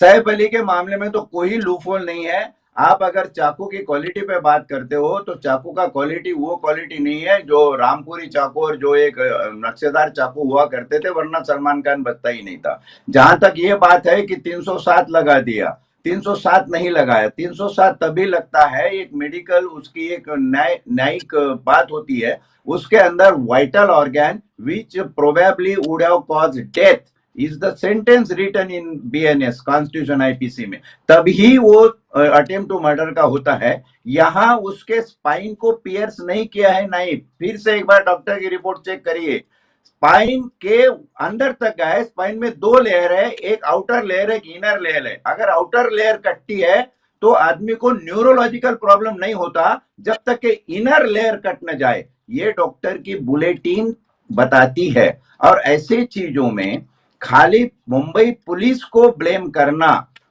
सैफ अली के मामले में तो कोई लूपहोल नहीं है। आप अगर चाकू की क्वालिटी पे बात करते हो, तो चाकू का क्वालिटी वो क्वालिटी नहीं है जो रामपुरी चाकू और जो एक नक्शेदार चाकू हुआ करते थे, वरना सलमान खान बचता ही नहीं था। जहां तक ये बात है कि 307 लगा दिया, 307 नहीं लगाया। 307 तभी लगता है, एक मेडिकल उसकी एक न्यायिक बात होती है, उसके अंदर vital organ which probably would have caused death is the sentence written in BNS constitution IPC में, तभी वो अटेम्प्ट टू मर्डर का होता है। यहां उसके स्पाइन को पियर्स नहीं किया है नाइफ, फिर से एक बार डॉक्टर की रिपोर्ट चेक करिए, स्पाइन के अंदर तक गया है। स्पाइन में 2 लेयर है, एक आउटर लेयर है, एक इनर लेयर है। अगर आउटर लेयर कटती है तो आदमी को न्यूरोलॉजिकल प्रॉब्लम नहीं होता जब तक कि इनर लेयर कट न जाए, ये डॉक्टर की बुलेटिन बताती है। और ऐसे चीजों में खाली मुंबई पुलिस को ब्लेम करना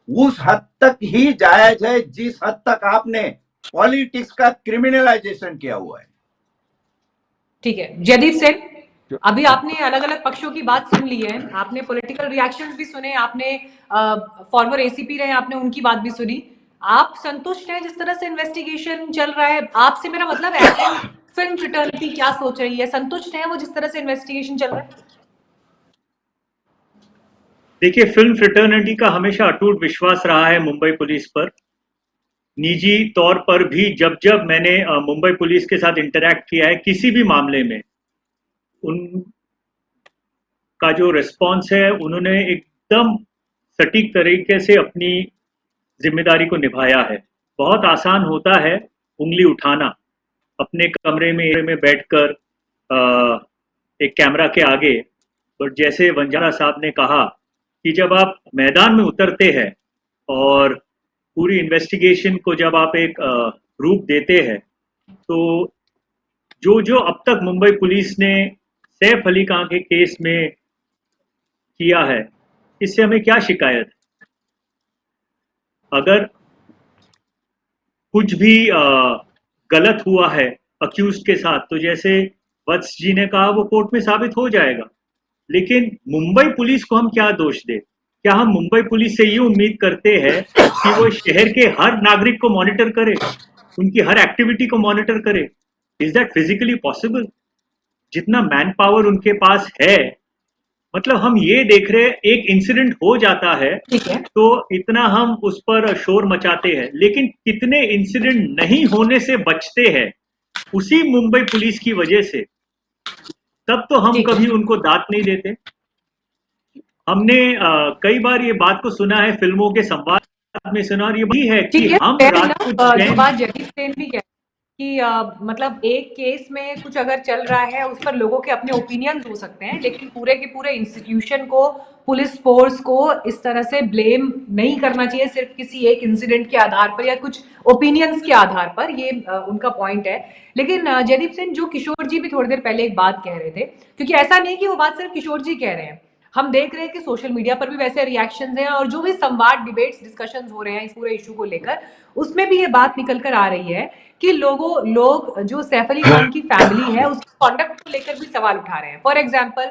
उस हद तक ही जायज है जिस हद तक आपने पॉलिटिक्स का क्रिमिनलाइजेशन किया हुआ है। ठीक है जयदीप सेन, अभी आपने अलग अलग पक्षों की बात सुन ली है, आपने पॉलिटिकल रिएक्शंस भी सुने, आपने फॉर्मर एसीपी रहे, आपने उनकी बात भी सुनी। आप संतुष्ट हैं जिस तरह से इन्वेस्टिगेशन चल रहा है? आपसे मेरा मतलब है फिल्म फ्रेटर्निटी क्या सोच रही है, संतुष्ट हैं वो जिस तरह से इन्वेस्टिगेशन चल रहा है? देखिए, फिल्म फ्रेटर्निटी का हमेशा अटूट विश्वास रहा है मुंबई पुलिस पर। निजी तौर पर भी जब जब मैंने मुंबई पुलिस के साथ इंटरैक्ट किया है किसी भी मामले में, उनका जो रिस्पॉन्स है, उन्होंने एकदम सटीक तरीके से अपनी जिम्मेदारी को निभाया है। बहुत आसान होता है उंगली उठाना, अपने कमरे में बैठकर एक कैमरा के आगे, बट जैसे वंजारा साहब ने कहा कि जब आप मैदान में उतरते हैं और पूरी इन्वेस्टिगेशन को जब आप एक रूप देते हैं, तो जो जो अब तक मुंबई पुलिस ने सैफ अली खान के केस में किया है, इससे हमें क्या शिकायत है? अगर कुछ भी गलत हुआ है अक्यूज के साथ, तो जैसे वत्स जी ने कहा, वो कोर्ट में साबित हो जाएगा। लेकिन मुंबई पुलिस को हम क्या दोष दें? क्या हम मुंबई पुलिस से ये उम्मीद करते हैं कि वो शहर के हर नागरिक को मॉनिटर करे, उनकी हर एक्टिविटी को मॉनिटर करे? Is that physically possible? जितना मैन पावर उनके पास है, मतलब हम ये देख रहे हैं एक इंसिडेंट हो जाता है ठीक है। तो इतना हम उस पर शोर मचाते हैं, लेकिन कितने इंसिडेंट नहीं होने से बचते हैं उसी मुंबई पुलिस की वजह से। तब तो हम ठीक कभी है। उनको दांत नहीं देते। हमने कई बार ये बात को सुना है, फिल्मों के संवाद में सुना, और ये भी है कि ठीक है, हम fair रात को enough, जो चैन। बात जगदीप सेन भी कह कि मतलब एक केस में कुछ अगर चल रहा है उस पर लोगों के अपने ओपिनियंस हो सकते हैं, लेकिन पूरे के पूरे इंस्टीट्यूशन को, पुलिस फोर्स को इस तरह से ब्लेम नहीं करना चाहिए सिर्फ किसी एक इंसिडेंट के आधार पर या कुछ ओपिनियंस के आधार पर। ये उनका पॉइंट है। लेकिन जयदीप सिंह, जो किशोर जी भी थोड़ी देर पहले एक बात कह रहे थे, क्योंकि ऐसा नहीं कि वो बात सिर्फ किशोर जी कह रहे हैं, हम देख रहे हैं कि सोशल मीडिया पर भी वैसे रिएक्शंस हैं, और जो भी संवाद, डिबेट्स, डिस्कशंस हो रहे हैं इस पूरे इशू को लेकर, उसमें भी ये बात निकल कर आ रही है कि लोग जो सैफ अली खान की फैमिली है उसकी कॉन्डक्ट को लेकर भी सवाल उठा रहे हैं। फॉर एग्जाम्पल,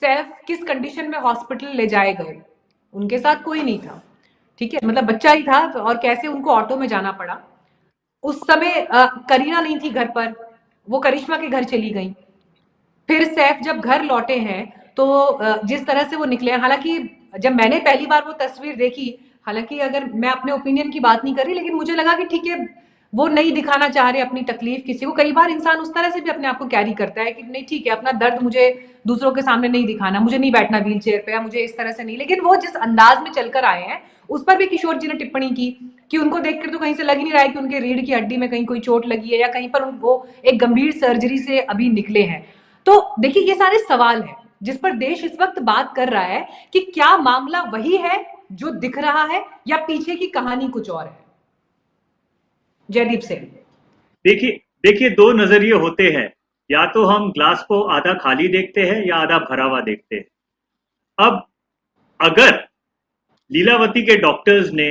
सैफ किस कंडीशन में हॉस्पिटल ले जाए गए, उनके साथ कोई नहीं था, ठीक है, मतलब बच्चा ही था, और कैसे उनको ऑटो में जाना पड़ा। उस समय करीना नहीं थी घर पर, वो करिश्मा के घर चली गई। फिर सैफ जब घर लौटे हैं तो जिस तरह से वो निकले, हालांकि जब मैंने पहली बार वो तस्वीर देखी, हालांकि अगर मैं अपने ओपिनियन की बात नहीं कर रही, लेकिन मुझे लगा कि ठीक है, वो नहीं दिखाना चाह रहे अपनी तकलीफ किसी को। कई बार इंसान उस तरह से भी अपने आप को कैरी करता है कि नहीं ठीक है, अपना दर्द मुझे दूसरों के सामने नहीं दिखाना, मुझे नहीं बैठना व्हील चेयर पे, या मुझे इस तरह से नहीं। लेकिन वो जिस अंदाज में चलकर आए हैं उस पर भी किशोर जी ने टिप्पणी की कि उनको देखकर तो कहीं से लग नहीं रहा है कि उनके रीढ़ की हड्डी में कहीं कोई चोट लगी है, या कहीं पर वो एक गंभीर सर्जरी से अभी निकले हैं। तो देखिए, ये सारे सवाल हैं जिस पर देश इस वक्त बात कर रहा है कि क्या मामला वही है जो दिख रहा है, या पीछे की कहानी कुछ और है। जयदीप सिंह, देखिए देखिए, दो नजरिए होते हैं, या तो हम ग्लास को आधा खाली देखते हैं या आधा भरा हुआ देखते हैं। अब अगर लीलावती के डॉक्टर्स ने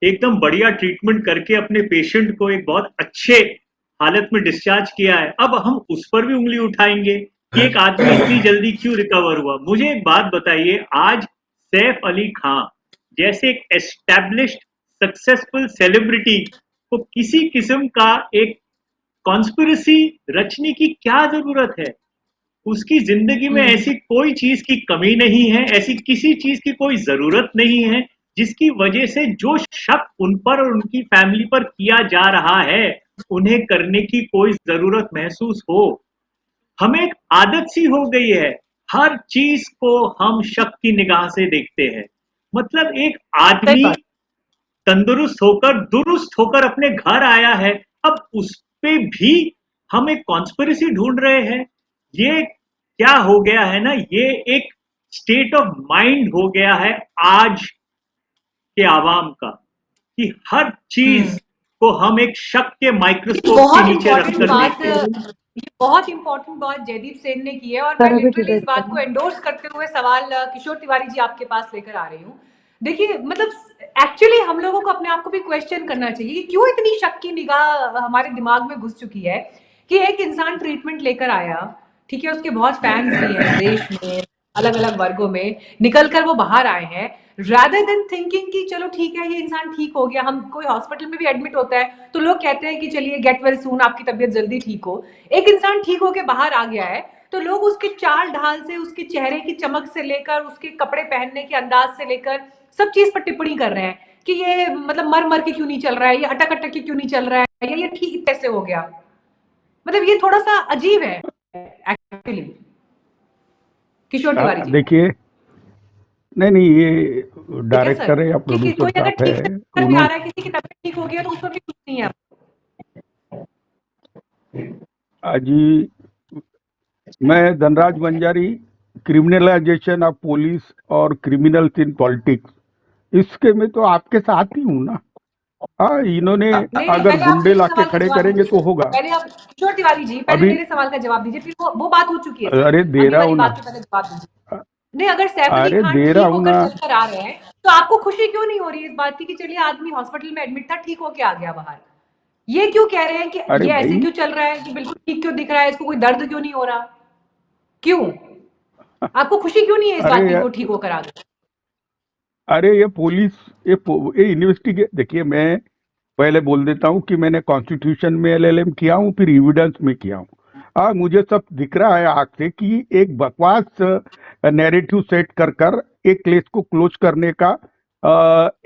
एकदम बढ़िया ट्रीटमेंट करके अपने पेशेंट को एक बहुत अच्छे हालत में डिस्चार्ज किया है, अब हम उस पर भी उंगली उठाएंगे कि एक आदमी इतनी जल्दी क्यों रिकवर हुआ। मुझे एक बात बताइए, आज सैफ अली खान जैसे एक एस्टैब्लिश्ड सक्सेसफुल सेलिब्रिटी को किसी किस्म का एक कॉन्स्पिरेसी रचने की क्या जरूरत है? उसकी जिंदगी में ऐसी कोई चीज की कमी नहीं है, ऐसी किसी चीज की कोई जरूरत नहीं है जिसकी वजह से जो शक उन पर और उनकी फैमिली पर किया जा रहा है उन्हें करने की कोई जरूरत महसूस हो। हमें एक आदत सी हो गई है, हर चीज को हम शक की निगाह से देखते हैं। मतलब एक सही आदमी बात। तंदुरुस्त होकर दुरुस्त होकर अपने घर आया है, अब उस पे भी हम एक कॉन्स्पिरेसी ढूंढ रहे हैं। ये क्या हो गया है ना, ये एक स्टेट ऑफ माइंड हो गया है आज के आवाम का, कि हर चीज को हम एक शक के माइक्रोस्कोप के बहुत नीचे इंपॉर्टेंट रखकर बात, देखते हैं। ये बहुत इंपॉर्टेंट बात जयदीप सेन ने की है, और मैं लिटरली इस बात को एंडोर्स करते हुए सवाल किशोर तिवारी जी आपके पास लेकर आ रही हूँ। देखिए, मतलब एक्चुअली हम लोगों को अपने आप को भी क्वेश्चन करना चाहिए कि क्यों इतनी शक की निगाह हमारे दिमाग में घुस चुकी है कि एक इंसान ट्रीटमेंट लेकर आया, ठीक है, उसके बहुत फैंस भी हैं देश में, अलग अलग वर्गों में, निकल कर वो बाहर आए हैं, रादर देन थिंकिंग कि चलो ठीक है, ये इंसान ठीक हो गया। हम कोई हॉस्पिटल में भी एडमिट होता है तो लोग कहते हैं कि चलिए गेट वेल सून, आपकी तबीयत जल्दी ठीक हो। एक इंसान ठीक होके बाहर आ गया है तो लोग उसके चाल ढाल से, उसके चेहरे की चमक से लेकर, उसके कपड़े पहनने के अंदाज से लेकर सब चीज पर टिप्पणी कर रहे हैं कि ये मतलब मर मर के क्यों नहीं चल रहा है, ये अटक अटक के क्यों नहीं चल रहा है, या ये ठीक कैसे हो गया। मतलब ये थोड़ा सा अजीब है एक्चुअली। किशोर तिवारी जी, देखिए, नहीं नहीं, ये ठीक है सर, डायरेक्टर है या कि प्रोड्यूसर कोई अगर साहब ठीक है, से भी आ उन्होंने रहा है, किसी की तबीयत ठीक हो गई है तो उसमें भी कुछ नहीं है। जी, मैं Dhanraj Banjari, criminalisation of police और क्रिमिनल्स इन पॉलिटिक्स, इसके में तो आपके साथ ही हूं ना। हाँ, इन्होंने नहीं नहीं, अगर पहले आप गुंडे मेरे लाके सवाल का खड़े जवाब करेंगे दीजिए। तो होगा। पहले आप किशोर तिवारी जी, पहले अभी मेरे सवाल का जवाब दीजिए, फिर वो बात हो चुकी है सर, अरे दे अभी रहा वाली हूं ना, बात के पहले जवाब दीजिए। नहीं, अगर सैफ अली अरे खान दे रहा ठीक हूं होकर ना। चलकर आ रहे हैं तो आपको खुशी क्यों नहीं हो रही इस बात की कि चलिए आदमी हॉस्पिटल में एडमिट था, ठीक होके आ गया बाहर। ये क्यों कह रहे हैं कि अरे ये ऐसे भाई, क्यों चल रहा है, कि बिल्कुल ठीक क्यों दिख रहा है, इसको कोई दर्द क्यों नहीं हो रहा, क्यों आपको खुशी क्यों नहीं है इस अरे बात की कि यार, वो ठीक होकर आ गया। अरे ये पुलिस, ये इन्वेस्टिगेट, देखिए मैं पहले बोल देता हूँ कि मैंने कॉन्स्टिट्यूशन में एलएलएम किया हूँ, फिर एविडेंस में किया हूँ। मुझे सब दिख रहा है आग से कि एक बकवास नैरेटिव सेट कर कर एक केस को क्लोज करने का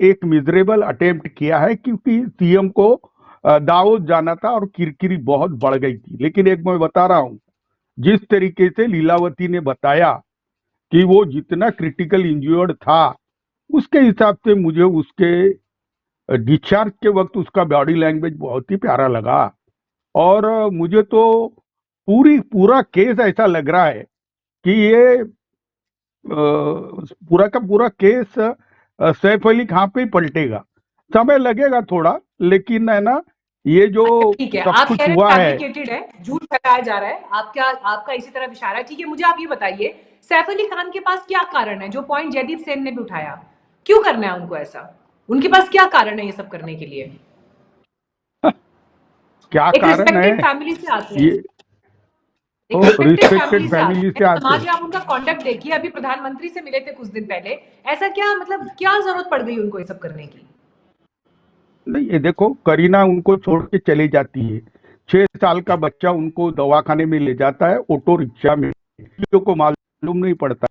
एक मिजरेबल अटेम्प्ट किया है, क्योंकि सीएम को दाऊद जाना था और किरकिरी बहुत बढ़ गई थी। लेकिन एक मैं बता रहा हूँ, जिस तरीके से लीलावती ने बताया कि वो जितना क्रिटिकल इंज्योर्ड था, उसके हिसाब से मुझे उसके डिस्चार्ज के वक्त उसका बॉडी लैंग्वेज बहुत ही प्यारा लगा। और मुझे तो पूरा केस ऐसा लग रहा है कि ये पूरा का पूरा केस सैफ अली खां पे ही पलटेगा। समय लगेगा थोड़ा, लेकिन है ना, ये जो ठीक है, सब आप कुछ कह रहे हुआ हैं है। फैब्रिकेटेड है, झूठ फैलाया जा रहा है, आपका इसी तरफ इशारा है। ठीक है, मुझे आप ये बताइए, सैफ अली खान के पास क्या कारण है, जो पॉइंट जयदीप सेन ने भी उठाया, क्यों करना है उनको ऐसा? उनके पास क्या कारण है ये सब करने के लिए? क्या एक कारण रिस्पेक्टेड है फैमिली से आते ये? हैं, एक रिस्पेक्टेड रिस्पेक्टेड फैमिली से आते फैमिली हैं, से आते समाज हैं। में आप उनका कॉन्डक्ट देखिए, अभी प्रधानमंत्री से मिले थे कुछ दिन पहले, ऐसा क्या मतलब क्या जरूरत पड़ गई उनको ये सब करने की? नहीं, ये देखो, करीना उनको छोड़ के चली जाती है, 6 साल का बच्चा उनको दवाखाने में ले जाता है ऑटो रिक्शा में, किसी को मालूम नहीं पड़ता।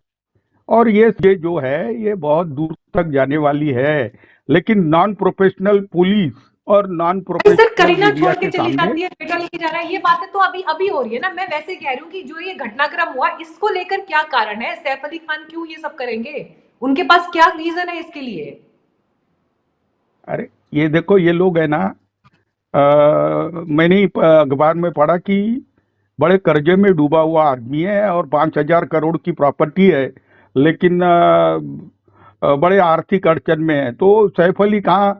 और ये जो है ये बहुत दूर तक जाने वाली है, लेकिन नॉन प्रोफेशनल पुलिस और non sir professional Kareena media छोड़ के के चली सामने। जाती है, बेटा लेके जा रहा है, ये बातें तो अभी अभी हो रही है ना। मैं वैसे कह रही हूँ कि जो ये घटनाक्रम हुआ, इसको लेकर क्या कारण है, सैफ अली खान क्यों ये सब करेंगे, उनके पास क्या रीजन है इसके लिए? अरे ये देखो, ये लोग है ना, मैंने ही अखबार में पढ़ा कि बड़े कर्जे में डूबा हुआ आदमी है और 5,000 करोड़ की प्रॉपर्टी है, लेकिन बड़े आर्थिक अड़चन में है। तो सैफ अली खां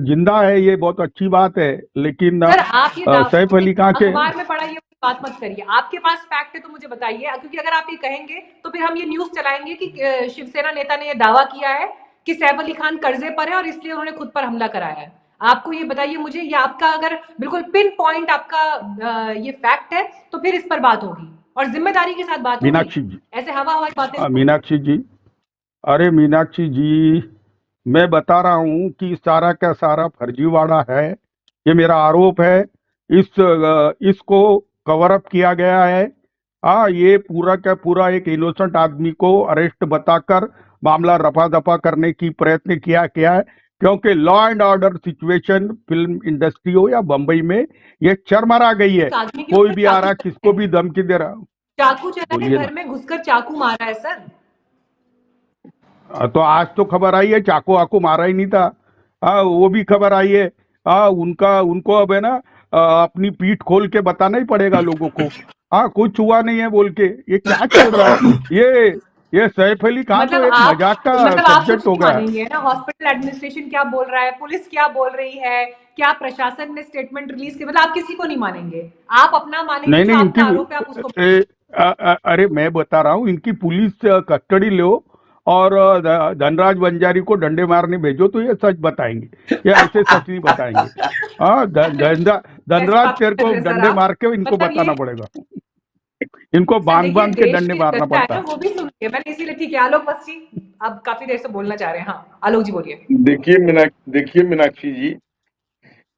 जिंदा है, ये बहुत अच्छी बात है, लेकिन सर आप ये सैफ अली खां के अखबार में पढ़ा, ये बात मत करिए, आपके पास फैक्ट है तो मुझे बताइए, क्योंकि अगर आप ये कहेंगे तो फिर हम ये न्यूज चलाएंगे कि शिवसेना नेता ने ये दावा किया है कि सैफ अली खान कर्जे पर है और इसलिए उन्होंने खुद पर हमला कराया है। आपको ये बताइए मुझे, ये आपका अगर बिल्कुल पिन पॉइंट आपका ये फैक्ट है तो फिर इस पर बात होगी और जिम्मेदारी के साथ बात होगी। मीनाक्षी जी, ऐसे हवा हवाई बातें मीनाक्षी जी, अरे मीनाक्षी जी, मैं बता रहा हूं कि सारा का सारा फर्जीवाड़ा है, ये मेरा आरोप है। इसको कवर अप किया गया है। ये पूरा का पूरा एक इनोसेंट आदमी को अरेस्ट बताकर मामला रफा दफा करने की प्रयत्न किया गया है, क्योंकि law and order situation film industry हो या बम्बई में, ये चरमरा गई है। आदमी के कोई ऊपर भी आ रहा, चाकू किसको भी धमकी दे रहा। चाकू चला है, बोलिए ना। घर में घुसकर चाकू मारा है सर। तो आज तो खबर आई है, चाकू वाकू मारा ही नहीं था। वो भी खबर आई है। उनको अब है ना, अपनी पीठ खोल के बताना ही पड़ेगा लोगों को। कुछ हुआ नहीं है बोल के, ये क्या चल रहा है? ये सैफ अली खान तो एक मजाक का आप कुछ सब्जेक्ट हो नहीं गया है। मानेंगे ना, हॉस्पिटल एडमिनिस्ट्रेशन क्या बोल रहा है, पुलिस क्या बोल रही है, क्या प्रशासन ने स्टेटमेंट रिलीज किया, मतलब आप किसी को नहीं मानेंगे, आप अपना मानेंगे, नहीं जो नहीं, आपका आरोप है आप उसको अरे मैं बता रहा हूँ, इनकी पुलिस कस्टडी लो और धनराज बंजारी को डंडे मारने भेजो तो ये सच बताएंगे, ये ऐसे सच नहीं बताएंगे। कैसे धनराज बात तेरे कर को रहे हैं सर डंडे आप? मार के इनको मतलब बताना ये पड़ेगा, इनको सर बांध देखिए, बांध के देश डंडे की मारना जनता है पड़ता ना, है। वो भी सुन रही है, मैंने इसीलिए, ठीक है आलोक बस्सी, अब काफी देर से बोलना चाह रहे हैं। हाँ आलोक जी बोलिए। देखिए मीनाक्षी जी,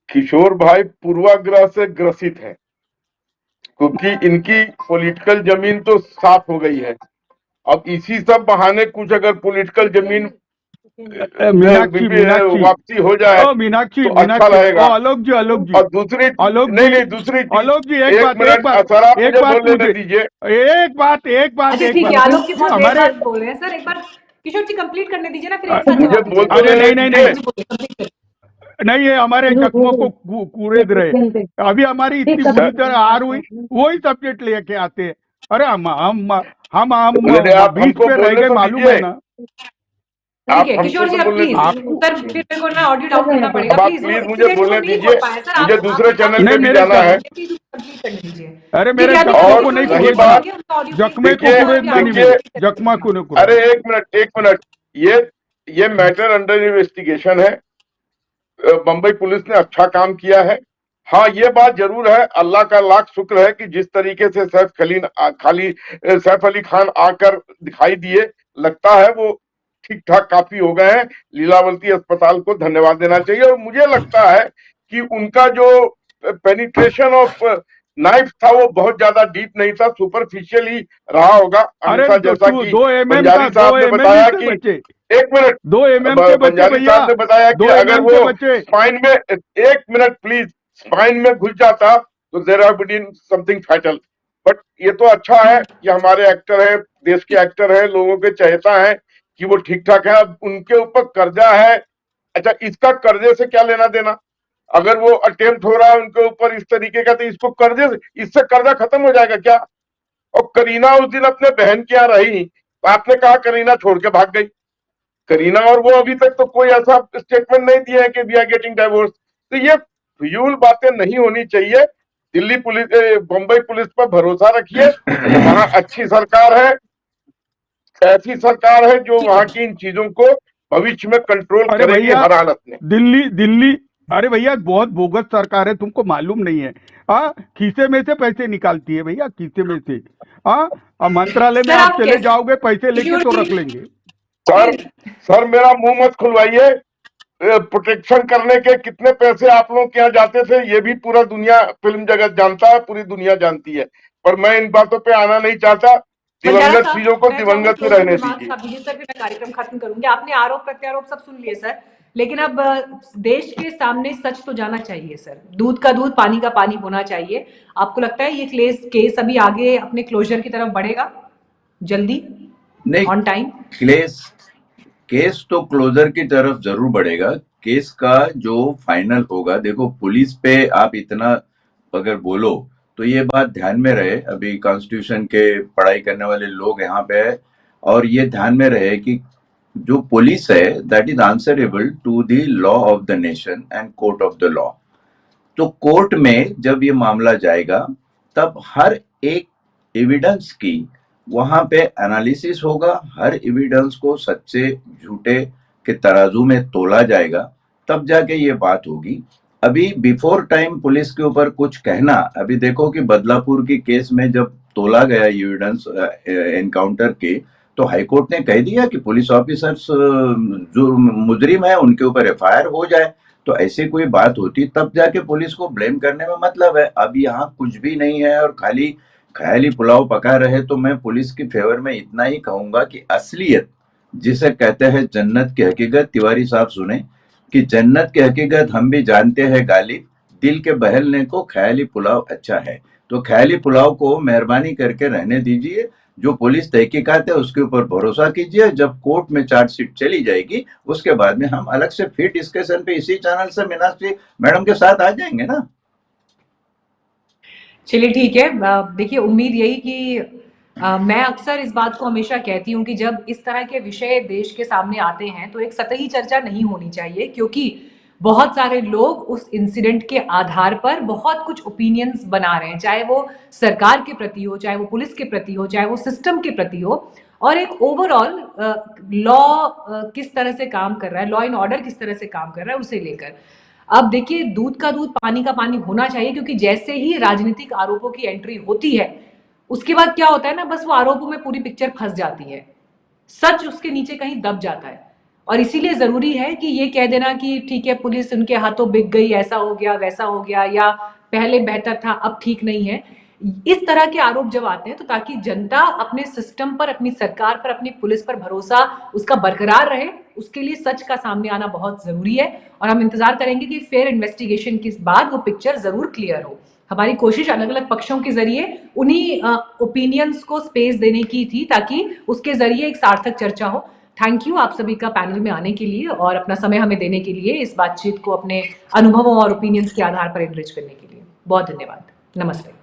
किशोर भाई पूर्वाग्रह से ग्रसित है, क्योंकि इनकी पॉलिटिकल जमीन तो साफ हो गई है। अब इसी सब बहाने कुछ अगर पॉलिटिकल जमीन मीनाक्षी मीनाक्षी वापसी हो जाए ओ मीनाक्षी तो अच्छा मीनाक्षी, ओ रहेगा। आलोक जी, आलोक जी, और दूसरी आलोक नहीं जी, नहीं दूसरी चीज, आलोक जी, एक मिनट सर, आप एक मुझे बात बोल लेने मुझे, दीजिए। अच्छा एक ठीक है, बात, आलोक जी बहुत देर हमारे, बाद बोल रहे हैं सर, एक बार किशोर जी कंप्लीट करने दीजिए ना, फिर एक साथ मुझे जवाब बोल दीजिए। तो अरे लेने नहीं नहीं दीजिए। नहीं, कंप्लीट करिए। नहीं, ये हमारे जख्मों को कूरेद रहे। अभी हमारी इतनी बुरी तरह हार हुई, वही सब्जेक्ट लेके आते हैं। अरे हम आप बीच हमको पे रह बोलने गए, तो मालूम है दीजिए, ना ठीक है आप किशोर हमको जी, तो अब बोलने प्लीज आपको। सर, फिर को ना ऑडियो डाउन करना पड़ेगा, अब आप प्लीज, वो प्लीज इतनी मुझे देर से वो बोलने नहीं दीजिए, बोल पाए सर, मुझे आप दूसरे चैनल नहीं, पे भी मेरे जाना है। प्लीज कंप्लीट करने दीजिए। अरे ठीक मेरे है, अभी जख्मों और को नहीं किशोर जी रही कुरेदना, बात, बोलेंगे, उनका ऑडियो जख्मे को देखिए कुरेदना नहीं, देखिए, मेरे जख्मा को नहीं अरे कुरेदना। एक मिनट, ये मैटर अंडर इन्वेस्टिगेशन है। बम्बई पुलिस ने अच्छा काम किया है। हाँ, ये बात जरूर है, अल्लाह का लाख शुक्र है कि जिस तरीके से सैफ अली खान आकर दिखाई दिए, लगता है वो ठीक ठाक काफी हो गए हैं। लीलावती अस्पताल को धन्यवाद देना चाहिए। और मुझे लगता है कि उनका जो पेनिट्रेशन ऑफ नाइफ था वो बहुत ज्यादा डीप नहीं था, सुपरफिशियली रहा होगा। अरे हमेशा जैसा कि 2 mm बंजारी का, 2 साहब ने mm बताया से कि बचे, 1 मिनट 2 mm से बचे बंजारी भैया, साहब ने बताया कि 2 अगर mm से वो बचे। स्पाइन में 1 मिनट प्लीज, स्पाइन में घुस जाता तो there have been something fatal. But ये तो अच्छा है कि हमारे एक्टर हैं, देश के एक्टर हैं, लोगों के चहेता हैं, कि वो ठीक ठाक है। अब उनके ऊपर कर्जा है, अच्छा इसका कर्जे से क्या लेना देना? अगर वो अटेम्प्ट हो रहा है उनके ऊपर इस तरीके का, तो इसको कर्जे से, इससे कर्जा खत्म हो जाएगा क्या? और करीना उस दिन अपने बहन के यहाँ रही, तो आपने कहा करीना छोड़ के भाग गई। करीना और वो अभी तक तो कोई ऐसा स्टेटमेंट नहीं दिया है कि वी आर गेटिंग डाइवोर्स। तो ये फिजूल बातें नहीं होनी चाहिए। दिल्ली पुलिस, बंबई पुलिस पर भरोसा रखिए, वहां अच्छी सरकार है, ऐसी सरकार है जो ठीक वहां है। की इन चीजों को भविष्य में कंट्रोल अरे करेगी भैया, हर हालत में। दिल्ली दिल्ली अरे भैया बहुत बोगस सरकार है, तुमको मालूम नहीं है। हाँ, खीसे में से पैसे निकालती है भैया, खीसे में से। हाँ, अब मंत्रालय में सर आप आप चले कैसे जाओगे, पैसे लेके तो सिक्योरिटी रख लेंगे। सर सर मेरा मुंह मत खुलवाइए। प्रोटेक्शन करने के कितने पैसे आप लोग के यहाँ जाते थे, ये भी पूरा दुनिया, फिल्म जगत जानता है, पूरी दुनिया जानती है। पर मैं इन बातों पे आना नहीं चाहता। बंजारा दिवंगत चीजों साहब, को मैं चाहूंगी दिवंगत ही क्लोजिंग रहने रिमार्क्स दीजिए। आप दीजिए सर, फिर मैं कार्यक्रम खत्म करूंगी। आपने आरोप प्रत्यारोप सब सुन लिए सर, लेकिन अब देश के सामने सच तो जाना चाहिए सर। दूध का दूध, पानी का पानी होना चाहिए। आपको लगता है ये केस अभी आगे अपने क्लोजर की तरफ बढ़ेगा जल्दी, नहीं, ऑन टाइम? केस तो क्लोजर की तरफ जरूर बढ़ेगा। केस का जो फाइनल होगा, देखो पुलिस पे आप इतना अगर बोलो तो ये बात ध्यान में रहे, अभी कॉन्स्टिट्यूशन के पढ़ाई करने वाले लोग यहाँ पे है, और ये ध्यान में रहे कि जो पुलिस है that is answerable to the law of the nation and court of the law. तो कोर्ट में जब ये मामला जाएगा तब हर एक एविडेंस की वहां पे एनालिसिस होगा, हर एविडेंस को सच्चे झूठे के तराजू में तोला जाएगा, तब जाके ये बात होगी। अभी बिफोर टाइम पुलिस के ऊपर कुछ कहना, अभी देखो कि बदलापुर की केस में जब तोला गया एविडेंस एनकाउंटर के, तो हाईकोर्ट ने कह दिया कि पुलिस ऑफिसर्स जो मुजरिम है उनके ऊपर एफआईआर हो जाए। तो ऐसी कोई बात होती तब जाके पुलिस को ब्लेम करने में मतलब है। अब यहाँ कुछ भी नहीं है और खाली ख्याली पुलाव पका रहे। तो मैं पुलिस के फेवर में इतना ही कहूंगा कि असलियत जिसे कहते हैं जन्नत की हकीकत, तिवारी साहब सुने कि जन्नत की हकीकत हम भी जानते हैं गालिब, दिल के बहलने को ख्याली पुलाव अच्छा है। तो ख्याली पुलाव को मेहरबानी करके रहने दीजिए। जो पुलिस तहकीकात है उसके ऊपर भरोसा कीजिए। जब कोर्ट में चार्जशीट चली जाएगी उसके बाद में हम अलग से फिर डिस्कशन पे इसी चैनल से मीनाक्षी मैडम के साथ आ जाएंगे ना। चलिए ठीक है। देखिए, उम्मीद यही कि मैं अक्सर इस बात को हमेशा कहती हूँ कि जब इस तरह के विषय देश के सामने आते हैं तो एक सतही चर्चा नहीं होनी चाहिए, क्योंकि बहुत सारे लोग उस इंसिडेंट के आधार पर बहुत कुछ ओपिनियंस बना रहे हैं, चाहे वो सरकार के प्रति हो, चाहे वो पुलिस के प्रति हो, चाहे वो सिस्टम के प्रति हो। और एक ओवरऑल लॉ किस तरह से काम कर रहा है, लॉ एंड ऑर्डर किस तरह से काम कर रहा है, उसे लेकर अब देखिए, दूध का दूध पानी का पानी होना चाहिए, क्योंकि जैसे ही राजनीतिक आरोपों की एंट्री होती है उसके बाद क्या होता है ना, बस वो आरोपों में पूरी पिक्चर फंस जाती है, सच उसके नीचे कहीं दब जाता है। और इसीलिए जरूरी है कि ये कह देना कि ठीक है पुलिस उनके हाथों बिक गई, ऐसा हो गया वैसा हो गया, या पहले बेहतर था अब ठीक नहीं है, इस तरह के आरोप जब आते हैं तो ताकि जनता अपने सिस्टम पर, अपनी सरकार पर, अपनी पुलिस पर भरोसा उसका बरकरार रहे, उसके लिए सच का सामने आना बहुत जरूरी है। और हम इंतजार करेंगे कि फेयर इन्वेस्टिगेशन के बाद वो पिक्चर जरूर क्लियर हो। हमारी कोशिश अलग अलग पक्षों के जरिए उन्हीं ओपिनियंस को स्पेस देने की थी ताकि उसके जरिए एक सार्थक चर्चा हो। थैंक यू आप सभी का पैनल में आने के लिए और अपना समय हमें देने के लिए, इस बातचीत को अपने अनुभवों और ओपिनियंस के आधार पर एनरिच करने के लिए बहुत धन्यवाद। नमस्ते।